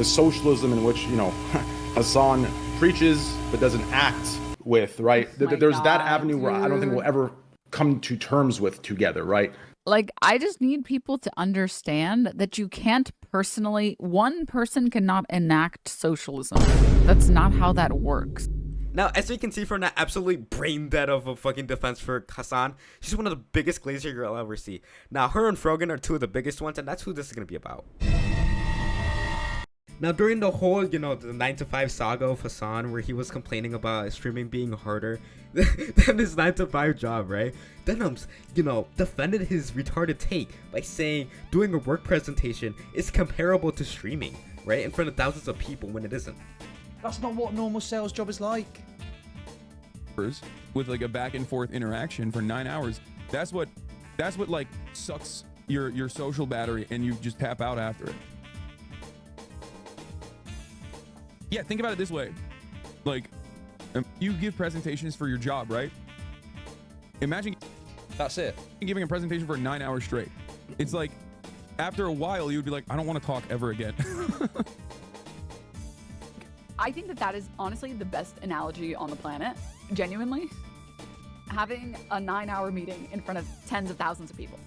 the socialism in which, you know, Hasan preaches but doesn't act with, right? There's God, that avenue where I don't think dude. we'll ever come to terms with together, right? Like, I just need people to understand that you can't personally, one person cannot enact socialism. That's not how that works. Now, as you can see from that absolutely brain dead of a fucking defense for Hasan, she's one of the biggest Glazer you'll ever see. Now, her and Frogan are two of the biggest ones, and that's who this is going to be about. Now, during the whole, you know, the 9-to-5 saga of Hasan, where he was complaining about streaming being harder than his 9-to-5 job, right? Denims, you know, defended his retarded take by saying doing a work presentation is comparable to streaming, right? In front of thousands of people when it isn't. That's not what a normal sales job is like. With like a back and forth interaction for 9 hours. That's what like sucks your social battery, and you just tap out after it. Yeah, think about it this way. Like, you give presentations for your job, right? Imagine That's it. giving a presentation for 9 hours straight. It's like, after a while, you'd be like, I don't want to talk ever again. I think that that is honestly the best analogy on the planet. Genuinely. Having a 9-hour meeting in front of tens of thousands of people.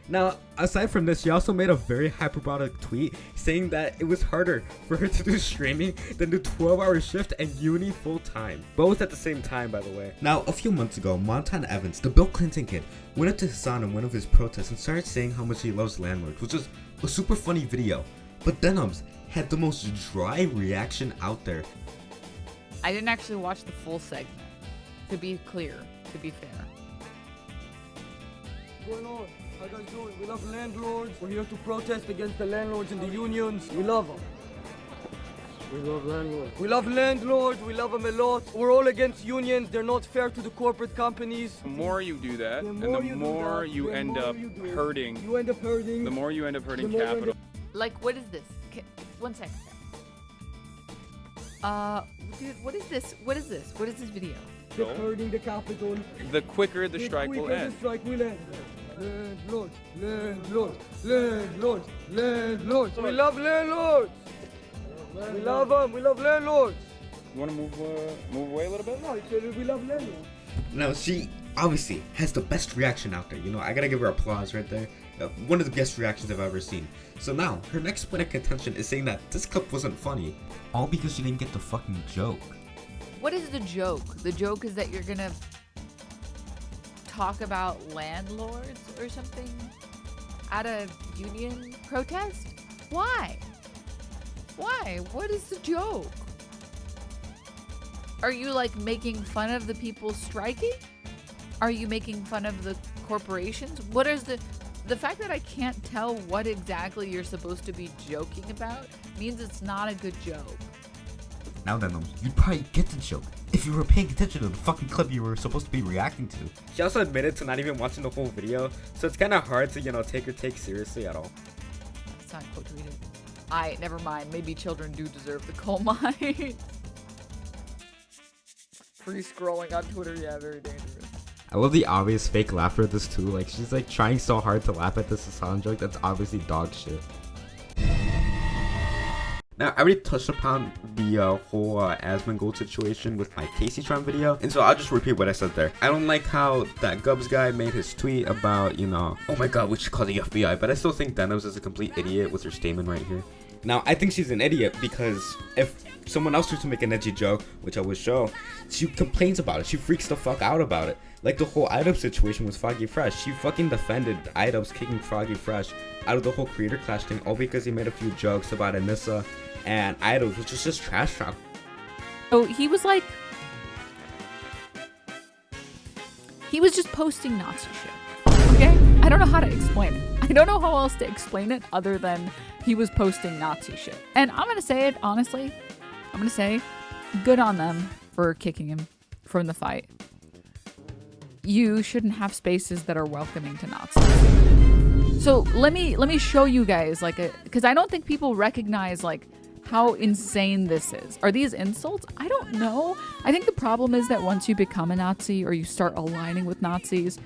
Now, aside from this, she also made a very hyperbolic tweet saying that it was harder for her to do streaming than do 12-hour shift and uni full-time. Both at the same time, by the way. Now, a few months ago, Montana Evans, the Bill Clinton kid, went up to Hasan in one of his protests and started saying how much he loves landlords, which was a super funny video. But Denims had the most dry reaction out there. I didn't actually watch the full segment. To be clear, to be fair. What's going on? How you guys doing? We love landlords. We're here to protest against the landlords and the unions. We love them. We love landlords. We love landlords. We love them a lot. We're all against unions. They're not fair to the corporate companies. The more you do that, and the more you end up hurting. You end up hurting. The more you end up hurting The more you capital. Like, what is this? One second. Dude, what is this? What is this? What is this video? They're hurting the capital. The quicker the strike will quicker end. the strike will end. Landlords, landlords, landlords, landlords. We love landlords. We love them. We love landlords. You want to move away a little bit? No, we love landlords. Now, she obviously has the best reaction out there. You know, I gotta give her applause right there. One of the best reactions I've ever seen. So now, her next point of contention is saying that this clip wasn't funny, all because she didn't get the fucking joke. What is the joke? The joke is that you're gonna talk about landlords or something at a union protest? Why? Why? What is the joke? Are you like making fun of the people striking? Are you making fun of the corporations? What is the fact that I can't tell what exactly you're supposed to be joking about means it's not a good joke. Now then, you'd probably get the joke if you were paying attention to the fucking clip you were supposed to be reacting to. She also admitted to not even watching the whole video, so it's kind of hard to, you know, take her take seriously at all. It's not quote tweeted. Never mind. Maybe children do deserve the coal mine. Free scrolling on Twitter, yeah, very dangerous. I love the obvious fake laughter of this too. Like, she's like trying so hard to laugh at this Hasan joke that's obviously dog shit. Now, I already touched upon the whole Asmongold situation with my Caseytron video, and so I'll just repeat what I said there. I don't like how that Gubs guy made his tweet about, you know, oh my god, we should call the FBI, but I still think Denims is a complete idiot with her statement right here. Now, I think she's an idiot because if someone else was to make an edgy joke, which I will show, she complains about it. She freaks the fuck out about it. Like the whole Idubbbz situation with Froggy Fresh. She fucking defended Idubbbz kicking Froggy Fresh out of the whole creator clash thing, all because he made a few jokes about Anissa and Idubbbz, which is just trash talk. Oh, he was like... He was just posting Nazi shit. Okay? I don't know how to explain it. I don't know how else to explain it other than he was posting Nazi shit. And I'm going to say it, honestly. I'm going to say, good on them for kicking him from the fight. You shouldn't have spaces that are welcoming to Nazis. So let me show you guys because I don't think people recognize like how insane this is. Are these insults? I don't know. I think the problem is that once you become a Nazi or you start aligning with Nazis,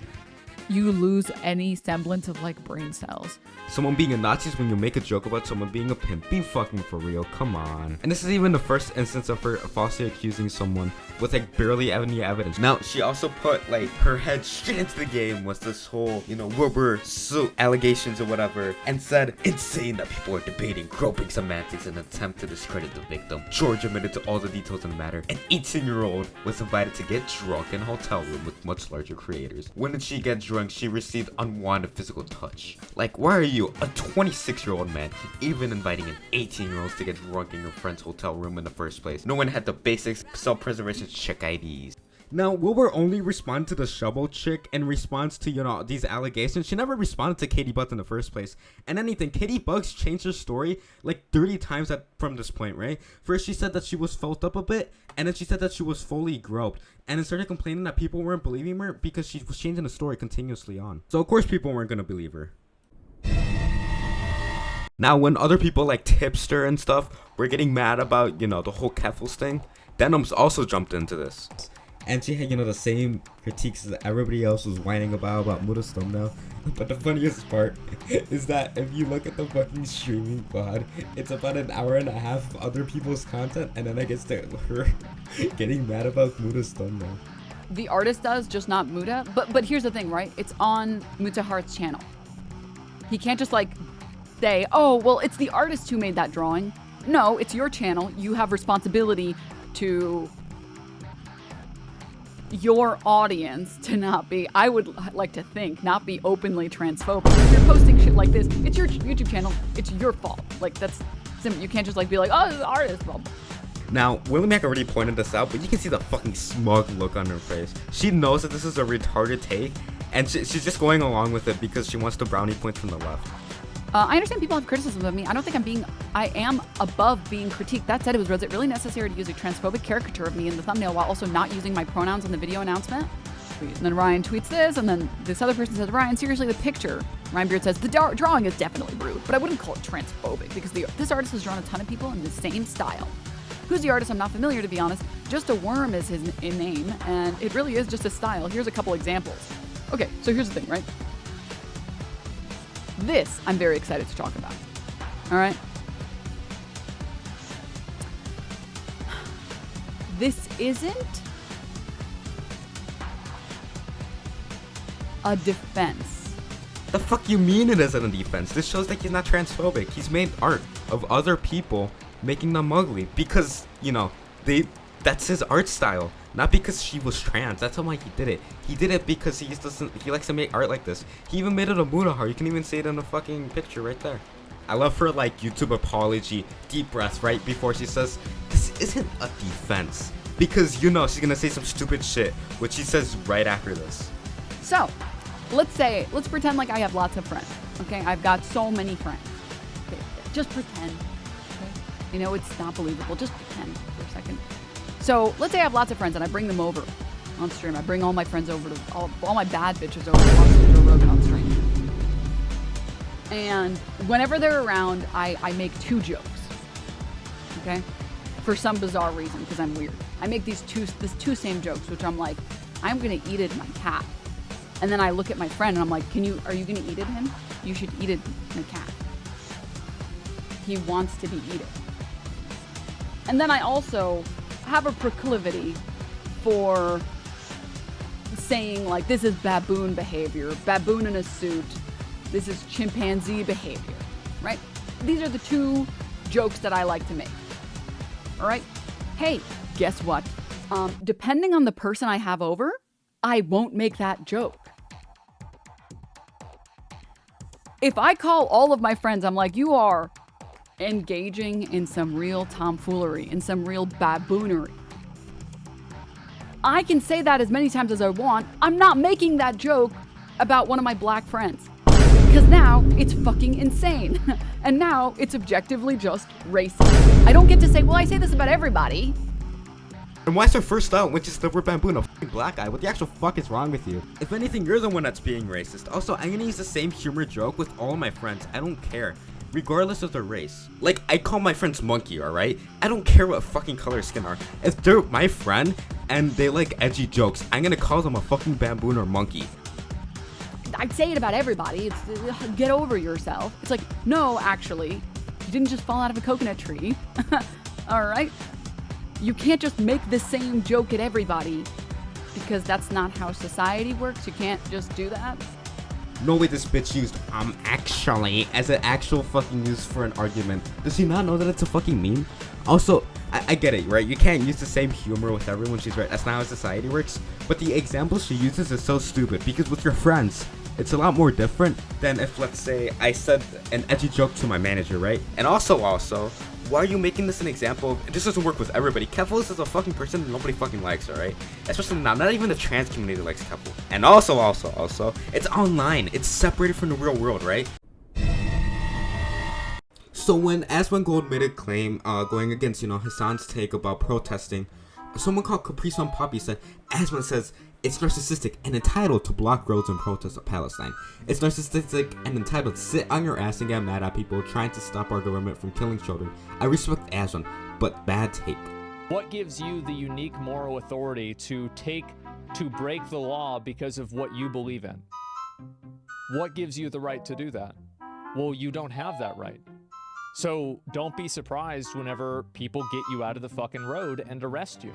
you lose any semblance of like brain cells. Someone being a Nazi is when you make a joke about someone being a pimp. Be fucking for real, come on. And this is even the first instance of her falsely accusing someone with like barely any evidence. Now, she also put like her head straight into the game with this whole, you know, rubber suit allegations or whatever, and said, insane that people are debating groping semantics in an attempt to discredit the victim. George admitted to all the details in the matter. An 18-year-old was invited to get drunk in a hotel room with much larger creators. When did she get drunk? She received unwanted physical touch. Like, why are you, a 26-year-old man, even inviting an 18-year-old to get drunk in your friend's hotel room in the first place? No one had the basic self-preservation check IDs. Now, Wilbur only responded to the shovel chick in response to, you know, these allegations. She never responded to Katie Butt in the first place. And anything, Katie Bugs changed her story like 30 times from this point, right? First, she said that she was felt up a bit, and then she said that she was fully groped, and then started complaining that people weren't believing her because she was changing the story continuously on. So, of course, people weren't gonna believe her. Now, when other people like Tipster and stuff were getting mad about, you know, the whole Keffels thing, Denims also jumped into this. And she had, you know, the same critiques that everybody else was whining about Muda's thumbnail. But the funniest part is that if you look at the fucking streaming pod, it's about an hour and a half of other people's content, and then I guess her getting mad about Muda's thumbnail. The artist does, just not Muda. But here's the thing, right? It's on Mutahart's channel. He can't just like say, oh, well, it's the artist who made that drawing. No, it's your channel. You have responsibility to your audience to not be, I would like to think, not be openly transphobic. If you're posting shit like this, it's your YouTube channel, it's your fault. Like, that's simple. You can't just like be like, oh, the artist, blah, blah. Now, Willie Mac already pointed this out, but you can see the fucking smug look on her face. She knows that this is a retarded take, and she's just going along with it because she wants the brownie points from the left. I understand people have criticisms of me. I don't think I am above being critiqued. That said, was it really necessary to use a transphobic caricature of me in the thumbnail while also not using my pronouns in the video announcement? And then Ryan tweets this, and then this other person says, Ryan, seriously, the picture. Ryan Beard says, the drawing is definitely rude, but I wouldn't call it transphobic because this artist has drawn a ton of people in the same style. Who's the artist? I'm not familiar, to be honest. Just a Worm is his name, and it really is just a style. Here's a couple examples. Okay, so here's the thing, right? This I'm very excited to talk about. All right. This isn't a defense. The fuck you mean it isn't a defense? This shows that he's not transphobic. He's made art of other people making them ugly because, you know, that's his art style. Not because she was trans. That's why he did it. He did it because he likes to make art like this. He even made it a Mudahar. You can even see it in the fucking picture right there. I love her like YouTube apology, deep breath right before she says, this isn't a defense. Because you know she's gonna say some stupid shit, which she says right after this. So, let's pretend like I have lots of friends. Okay, I've got so many friends. Okay, just pretend. Okay, I know it's not believable. Just pretend for a second. So let's say I have lots of friends and I bring them over on stream. I bring all my friends over to all my bad bitches over to watch Joe Rogan on stream. And whenever they're around, I make two jokes. Okay, for some bizarre reason because I'm weird. I make these two same jokes, which I'm like, I'm gonna eat it my cat. And then I look at my friend and I'm like, are you gonna eat it him? You should eat it my cat. He wants to be eaten. And then I also have a proclivity for saying like, this is baboon behavior, baboon in a suit, this is chimpanzee behavior, right? These are the two jokes that I like to make. All right. Hey, guess what? Depending on the person I have over, I won't make that joke. If I call all of my friends, I'm like, you are engaging in some real tomfoolery, in some real baboonery. I can say that as many times as I want. I'm not making that joke about one of my black friends. Because now it's fucking insane. And now it's objectively just racist. I don't get to say, well, I say this about everybody. And why is her first out when she's the word baboon a fucking black guy? What the actual fuck is wrong with you? If anything, you're the one that's being racist. Also, I'm gonna use the same humor joke with all my friends. I don't care. Regardless of their race. Like, I call my friends monkey, alright? I don't care what fucking color skin are. If they're my friend and they like edgy jokes, I'm gonna call them a fucking baboon or monkey. I'd say it about everybody. It's get over yourself. It's like, no, actually, you didn't just fall out of a coconut tree. All right? You can't just make the same joke at everybody because that's not how society works. You can't just do that. No way this bitch used actually as an actual fucking use for an argument. Does she not know that it's a fucking meme? Also, I get it, right? You can't use the same humor with everyone. She's right. That's not how society works. But the example she uses is so stupid because with your friends, it's a lot more different than if, let's say, I said an edgy joke to my manager, right? And also, why are you making this an example? This doesn't work with everybody. Kevlis is a fucking person and nobody fucking likes her, right? Especially now, not even the trans community likes Kevil. And also, it's online. It's separated from the real world, right? So when Asmongold made a claim going against, Hasan's take about protesting, someone called Caprice on Poppy said, Asmon says it's narcissistic and entitled to block roads and protest of Palestine. It's narcissistic and entitled to sit on your ass and get mad at people trying to stop our government from killing children. I respect Asmon, but bad take. What gives you the unique moral authority to break the law because of what you believe in? What gives you the right to do that? Well, you don't have that right. So don't be surprised whenever people get you out of the fucking road and arrest you.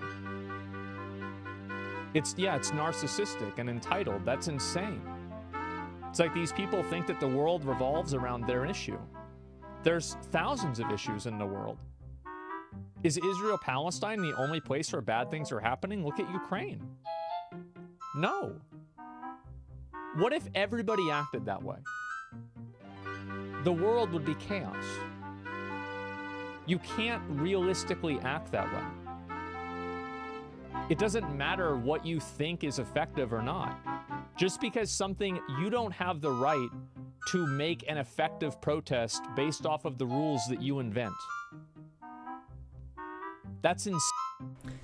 It's narcissistic and entitled. That's insane. It's like these people think that the world revolves around their issue. There's thousands of issues in the world. Is Israel-Palestine the only place where bad things are happening? Look at Ukraine. No. What if everybody acted that way? The world would be chaos. You can't realistically act that way. It doesn't matter what you think is effective or not. Just because you don't have the right to make an effective protest based off of the rules that you invent. That's insane.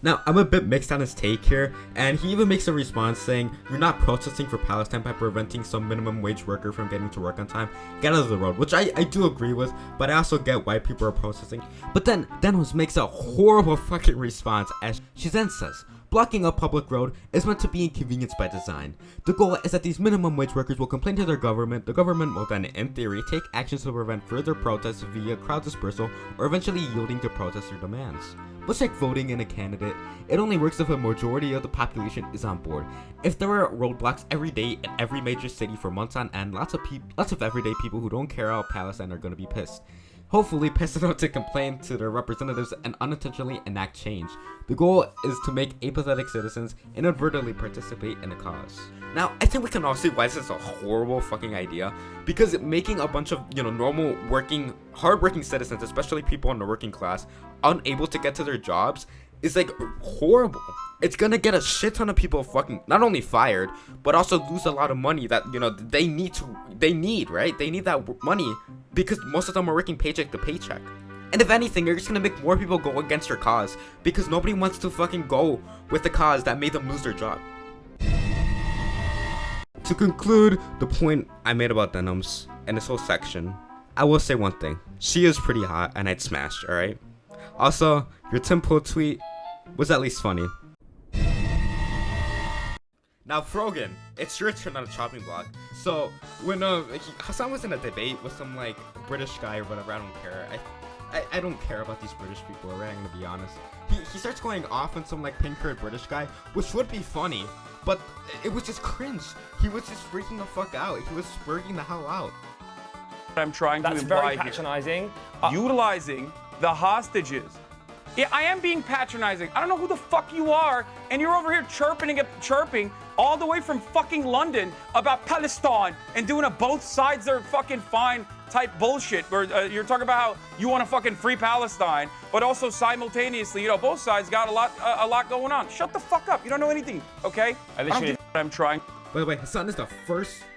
Now, I'm a bit mixed on his take here, and he even makes a response saying, you're not protesting for Palestine by preventing some minimum wage worker from getting to work on time. Get out of the road, which I do agree with, but I also get why people are protesting. But then Denims makes a horrible fucking response as she then says, blocking a public road is meant to be inconvenienced by design. The goal is that these minimum wage workers will complain to their government. The government will then, in theory, take actions to prevent further protests via crowd dispersal or eventually yielding to protester demands. Much like voting in a candidate, it only works if a majority of the population is on board. If there are roadblocks every day in every major city for months on end, lots of everyday people who don't care about Palestine are going to be pissed. Hopefully pissed enough to complain to their representatives and unintentionally enact change. The goal is to make apathetic citizens inadvertently participate in the cause. Now, I think we can all see why this is a horrible fucking idea, because making a bunch of, normal hardworking citizens, especially people in the working class, unable to get to their jobs is like horrible. It's gonna get a shit ton of people fucking not only fired, but also lose a lot of money that they need, right? They need that money because most of them are working paycheck to paycheck. And if anything, you're just gonna make more people go against your cause because nobody wants to fucking go with the cause that made them lose their job. To conclude the point I made about Denims and this whole section, I will say one thing. She is pretty hot and I'd smash, alright? Also, your Tim Pool tweet was at least funny. Now, Frogan, it's your turn on the chopping block. So, when Hasan was in a debate with some, British guy or whatever, I don't care. I don't care about these British people, right? I'm gonna be honest. He starts going off on some, pink-haired British guy, which would be funny, but it was just cringe. He was just freaking the fuck out. He was spurting the hell out. I'm trying to That's imply very here. patronizing. Utilizing the hostages. Yeah, I am being patronizing. I don't know who the fuck you are, and you're over here chirping all the way from fucking London about Palestine and doing a both sides are fucking fine type bullshit where you're talking about how you want to fucking free Palestine, but also simultaneously, both sides got a lot going on. Shut the fuck up. You don't know anything, okay? I'm trying. By the way, Hasan is the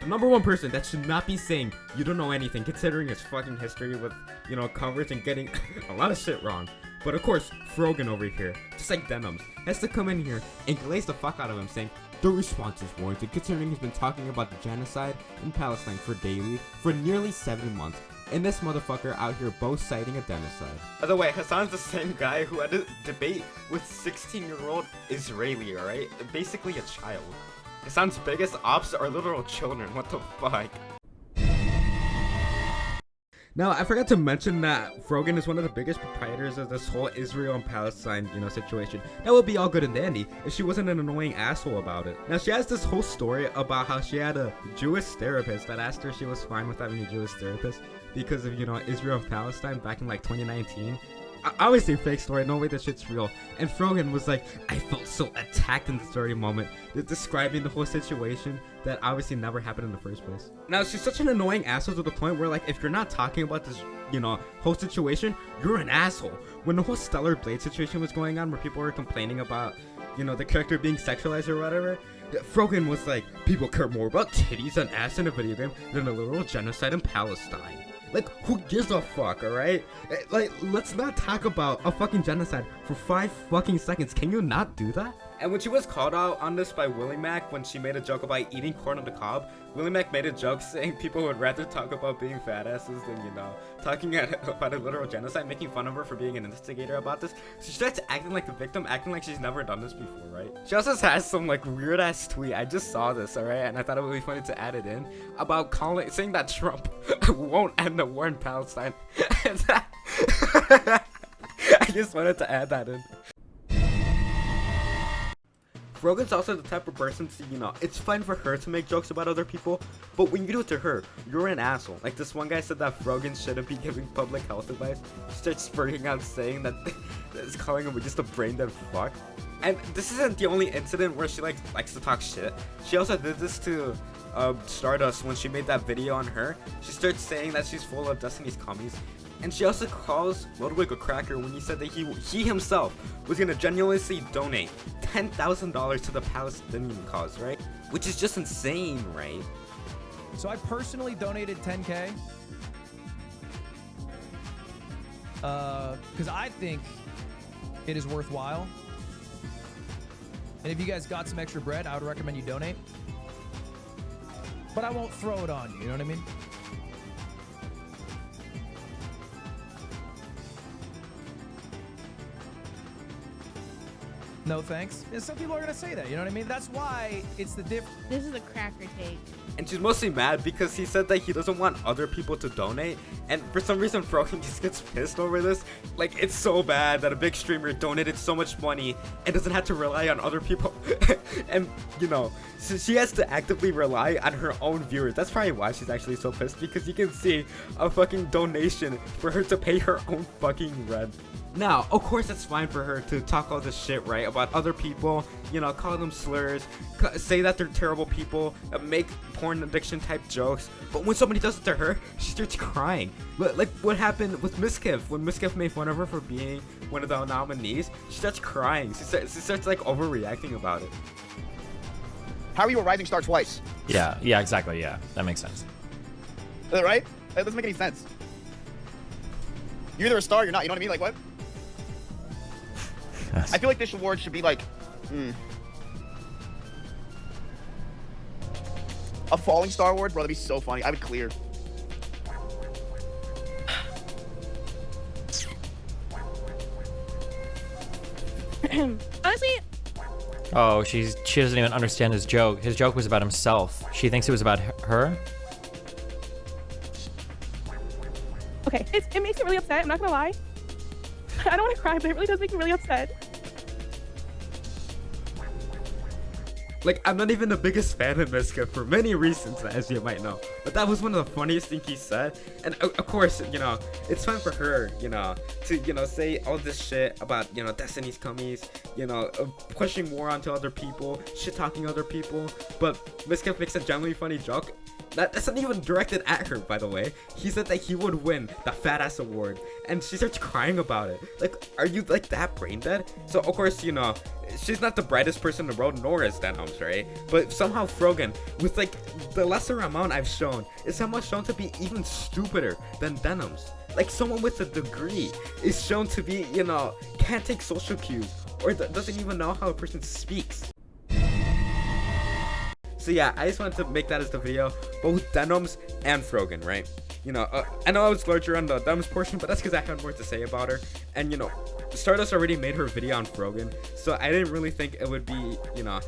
number one person that should not be saying you don't know anything, considering his fucking history with, coverage and getting a lot of shit wrong. But of course, Frogan over here, just like Denims, has to come in here and glaze the fuck out of him saying, the response is warranted considering he's been talking about the genocide in Palestine for nearly 7 months. And this motherfucker out here both citing a genocide. By the way, Hasan's the same guy who had a debate with 16-year-old Israeli, alright? Basically a child. Hasan's biggest ops are literal children. What the fuck? Now, I forgot to mention that Frogan is one of the biggest proprietors of this whole Israel and Palestine, situation. That would be all good and dandy if she wasn't an annoying asshole about it. Now, she has this whole story about how she had a Jewish therapist that asked her if she was fine with having a Jewish therapist because of, Israel and Palestine back in like 2019. I always say fake story, no way that shit's real. And Frogan was like, I felt so attacked in this dirty moment, describing the whole situation that obviously never happened in the first place. Now, she's such an annoying asshole to the point where, like, if you're not talking about this, whole situation, you're an asshole. When the whole Stellar Blade situation was going on, where people were complaining about, the character being sexualized or whatever, Frogan was like, people care more about titties and ass in a video game than a literal genocide in Palestine. Like, who gives a fuck, alright? Like, let's not talk about a fucking genocide for 5 fucking seconds. Can you not do that? And when she was called out on this by Willie Mac when she made a joke about eating corn on the cob, Willie Mac made a joke saying people would rather talk about being fat asses than, talking about a literal genocide, making fun of her for being an instigator about this. She starts acting like the victim, acting like she's never done this before, right? She also has some, like, weird-ass tweet. I just saw this, alright? And I thought it would be funny to add it in about saying that Trump won't end the war in Palestine. I just wanted to add that in. Frogan's also the type of person to, it's fine for her to make jokes about other people, but when you do it to her, you're an asshole. Like, this one guy said that Frogan shouldn't be giving public health advice. She starts spurting out saying that it's calling him just a brain dead fuck. And this isn't the only incident where she likes to talk shit. She also did this to Stardust when she made that video on her. She starts saying that she's full of Destiny's commies. And she also calls Ludwig a cracker when he said that he himself was gonna genuinely donate $10,000 to the Palestinian cause, right? Which is just insane, right? So I personally donated 10K. Because I think it is worthwhile. And if you guys got some extra bread, I would recommend you donate. But I won't throw it on you, you know what I mean? No thanks. Yeah, some people are gonna say that, you know what I mean? That's why it's the difference. This is a cracker take. And she's mostly mad because he said that he doesn't want other people to donate, and for some reason Frogan just gets pissed over this. Like, it's so bad that a big streamer donated so much money and doesn't have to rely on other people. And so she has to actively rely on her own viewers. That's probably why she's actually so pissed, because you can see a fucking donation for her to pay her own fucking rent. Now, of course, it's fine for her to talk all this shit, right, about other people, call them slurs, say that they're terrible people, make porn addiction type jokes, but when somebody does it to her, she starts crying. Like what happened with Miskiff, when Miskiff made fun of her for being one of the nominees, she starts crying. She starts like overreacting about it. How are you a rising star twice? Yeah, exactly, yeah. That makes sense. Right? That doesn't make any sense. You're either a star or you're not, you know what I mean? Like, what? I feel like this award should be like, a falling star award, bro. That'd be so funny. I would clear. Honestly. Oh, she doesn't even understand his joke. His joke was about himself. She thinks it was about her. Okay, it makes me really upset. I'm not gonna lie. I don't want to cry, but it really does make me really upset. Like, I'm not even the biggest fan of Miska for many reasons, as you might know. But that was one of the funniest things he said. And of course, it's fine for her, to, say all this shit about, Destiny's commies, pushing war onto other people, shit-talking other people. But Miska makes a genuinely funny joke. That's not even directed at her, by the way. He said that he would win the Fat Ass Award, and she starts crying about it. Like, are you, like, that brain dead? So, of course, she's not the brightest person in the world, nor is Denims, right? But somehow Frogan, with, like, the lesser amount I've shown, is somehow shown to be even stupider than Denims. Like, someone with a degree is shown to be, can't take social cues, or doesn't even know how a person speaks. So yeah, I just wanted to make that as the video, both Denims and Frogan, right? You know, I know I was larger on the Denims portion, but that's because I had more to say about her. And, you know, Stardust already made her video on Frogan, so I didn't really think it would be, you know,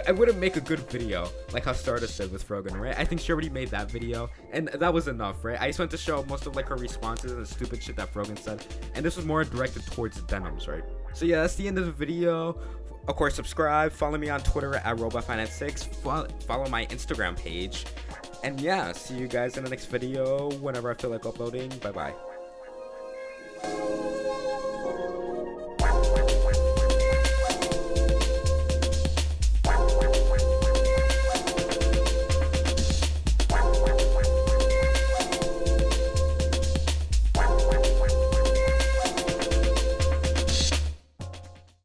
I wouldn't make a good video like how Stardust did with Frogan, right? I think she already made that video, and that was enough, right? I just went to show most of like her responses and the stupid shit that Frogan said, and this was more directed towards Denims, right? So yeah, that's the end of the video. Of course, subscribe, follow me on Twitter at robotfinance6, follow my Instagram page, and yeah, see you guys in the next video whenever I feel like uploading. Bye bye.